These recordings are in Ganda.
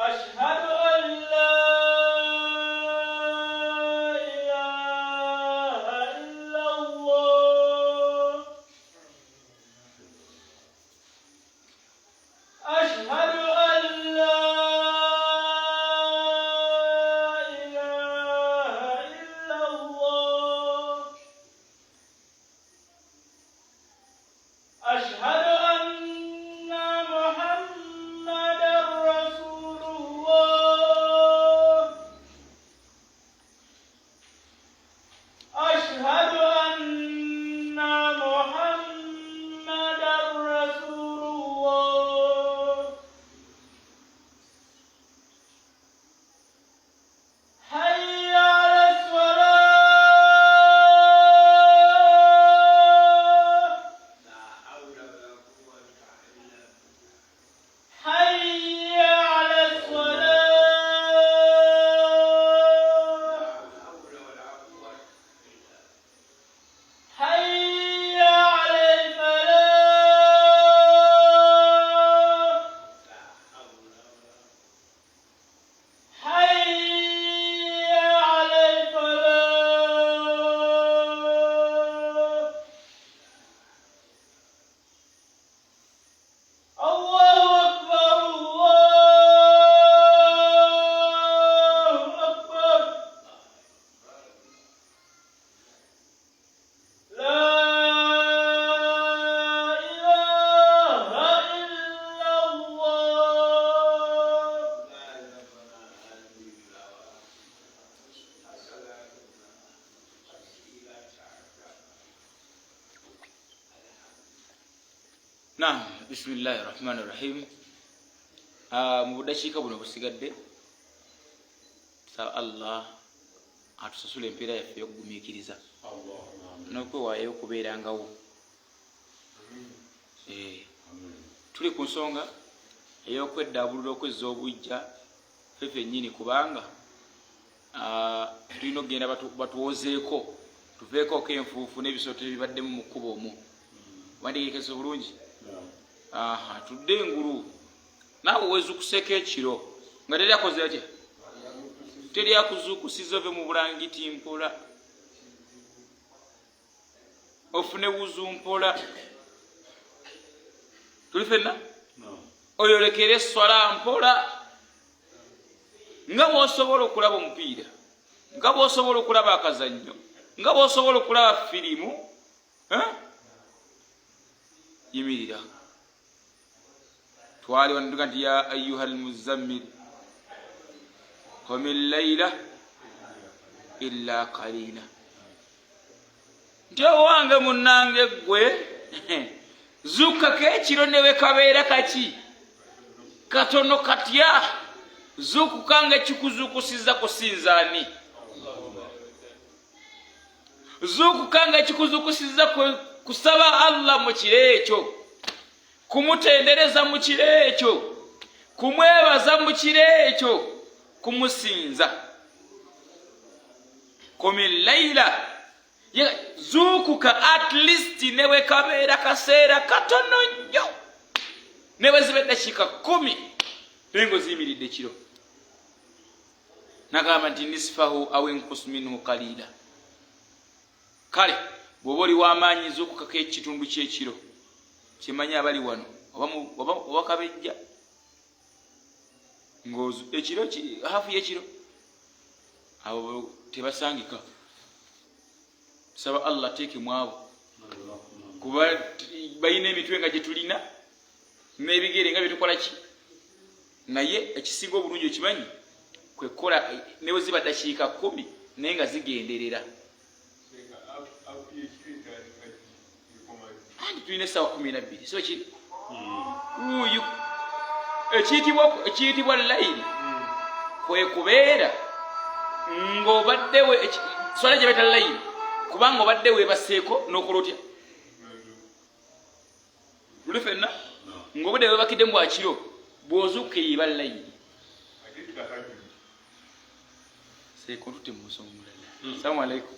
أشهد أن لا إله إلا الله أشهد أن لا إله إلا الله أشهد أن محمدا رسول الله أشهد أن محمدا رسول الله حي على الصلاة حي على الصلاة حي على الفلاح حي على الفلاح الله أكبر الله أكبر لا إله إلا الله Naam, bismillahir rahmanir rahim. Mu buddakiika buno busigadde sa Allah atusasula empeera yaffe y'okugumiikiriza n'okwewaayo okubeerangawo. Tuli ku nsonga ey'okweddabulula okwezza obujja ffe ffennyini kubanga tulina okugenda batuwozeeko tuveeko enfuufu n'ebisooto ebibaddemu mu kkubo omwo. Wandigeekese bulungi? Tudde engulu naawe weezukuseko ekiro nga teri akoze atya, teri akuzuukusiza ove mu bulangiti mpola ofune wuzu mpola. Tuli ffenna oyolekere eswala mpola nga bw'osobola okulaba omupiira, nga bw'osobola okulaba akazannyo, nga bw'osobola okulaba firimu. Yimirira. Twali wanduga nti ya ayyuha almuzammil qum al-layla illa qalila. Nti owange munnange ggwe zuukako ekiro ne bwe kabeera kaki katono katya. Zuukuka nga ekikuzuukusiza kusinzaani, zuukuka nga ekikuzuukusiza kusaba Allah mu kiro ekyo, kumutendereza mu kiro ekyo, kumwebaza mu kiro ekyo, kumusinza. Qumi layla, zuukuka at least ne bwe kabeera kaseera katono nnyo, ne bwe ziba eddakiika 10 naye ng'oziyimiridde ekiro. Nagamba nti nisfahu aw inqus minhu qalila. Kale bw'oba oli w'amaanyi zuukukako ekitundu ky'ekiro. Kimanyi abali wano oba kabejja ekiro hafu y'ekiro abo tebasangika. Saba Allah teekemu abo kuba balina emitwe nga gye tulina n'ebigere nga bye tukola ki, naye ekisinga obulungi okimanyi kwe kukola ne bwe ziba ddakiika 10 naye nga zigenderera. Andi tulina essaawa 12 so kiri ekiyitibwa layini kwe kubeera ng'obaddewe swala gye beta layini kubanga obadde weebaseeko n'okola otya luli ffenna ng'obadde weebakiddemu bwakiro bw'ozuuka eyiba layini seeko tutte mu nsonga mulala. Assalamu alaikum.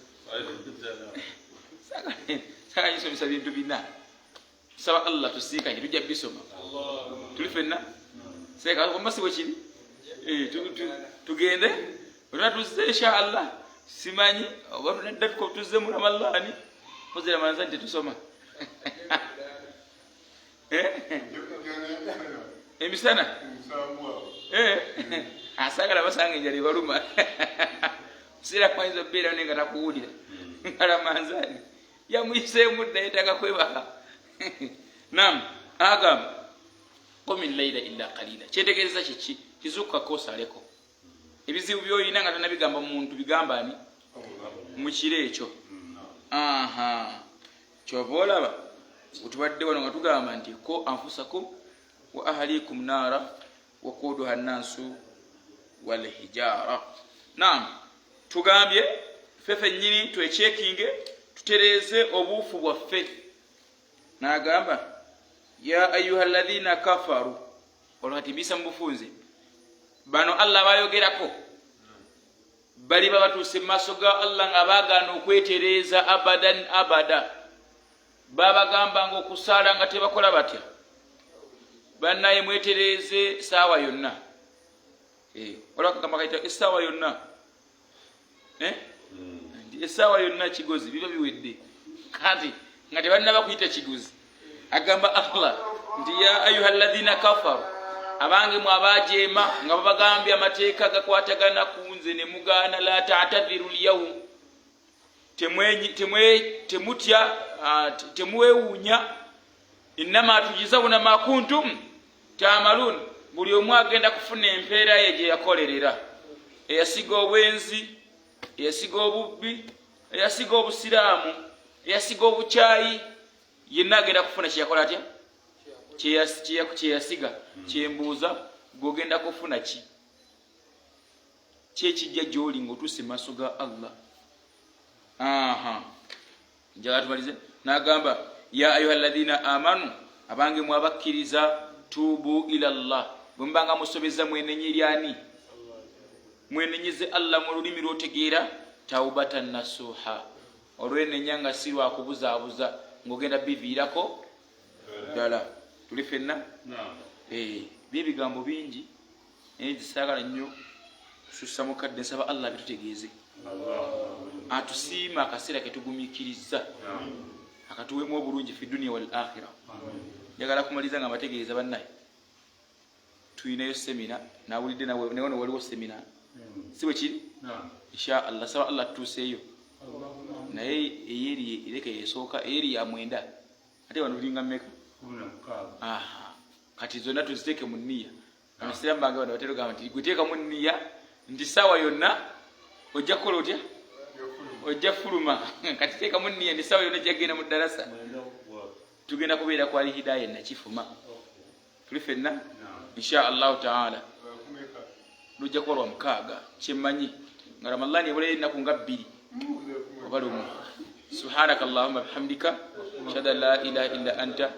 Saka nyisomesa bintu bina saba Allah tusiikanye tujja bisoma tuli ffenna seeka omasi bwe kiri tugende oba tuzze inshallah simanyi oba tunadda tuzze mu ramadani kozi ramadani tetusoma emisana asagala basanga enjala ebaluma sira kwanza obeera nenga takuwulira ramadani yamuyiseemu dda yetaaga kwebaka nam agamba qumi llaila illa qalila kyetegereza kiki kizukkako osaleko ebizibu byoyina nga tanabigamba muntu bigamba ani mu kiro ekyo kyova olaba wetubadde wano nga tugamba nti ko anfusakum wa ahalikum naara wakuduha nnaasu walhijara. Naam, tugambye fefe nyini twekyekinge tutereeze obuufu bwaffe. N'agamba ya ayuha alladhina kafaru, olwati bisa mubufunze bano Allah bayogerako bali babatuuse mu maaso ga Allah nga baagaana okwetereeza abadan abada, babagamba nga okusaala nga tebakola batya, bannaye mwetereeze saawa yonna. Olwakagamba kaita essaawa yonna essaawa yonna kigozi biba biwedde kati nga tebannaba kuyita kigozi. Agamba Allah nti ya ayuha alladhina kafaru, abange mwabajeema nga babagambye amateeka gakwatagana ku nze ne mugaana la ta'tadhiru lyawm, temutya temuwewuunya, innama tujizawuna ma kuntum ta'malun, buli omu agenda kufuna empeera ye gye yakolerera. Eyasiga obwenzi, eyasiga obubbi, eyasiga obusiraamu, eyasiga obukyayi, yenna agenda kufuna kyeyakola atya, kyeyasiga. Kyembuuza gwogenda kufuna ki? Kyekijja gy'oli ng'otuuse mu maaso ga Allah. Njagala tumalize. N'agamba ya ayuha alladhina amanu, abange mwabakkiriza, tuubu ila Allah, bwe mubanga musobeza mwenenye lyani? Mwenenyeze Allah mu lulimi lw'otegeera, taubatan nasuha, olwenenya nga si lwakubuzaabuza ng'ogenda biviirako ddala. Tuli ffenna byebigambo bingi naye zisaagala nnyo kusussa mukadde. Nsaba Allah bitutegeeze, atusiima akaseera ketugumiikiriza, akatuweemu obulungi fi dunia wal akhira. Njagala kumaliza nga mbategeeza bannaye, tuyinayo semina, nawulidde nawe nawono waliwo semina, si bwe kiri? Insha Allah saba Allah tutuuseeyo, naye eyeri ereke yesooka, eyeri ya mwenda, ate wano tulinga mmeka? Kati zonna tuziteeke mu nniya. Abasiraamu bange bano batera gamba nti gweteeka mu nniya nti saawa yonna ojja kukola otya? Ojja fuluma. Kati teeka mu nniya nti saawa yonna ojja kugenda mu ddarasa, tugenda kubeera kwali hidaya nakifuma. Tuli ffenna insha Allahu taala lujja kuba lwa mukaaga, kyemmanyi nga Ramadhaani ebulayo ennaku nga 2 oba 1. Subhanaka Allahumma bihamdika ashhadu an la ilaha illa anta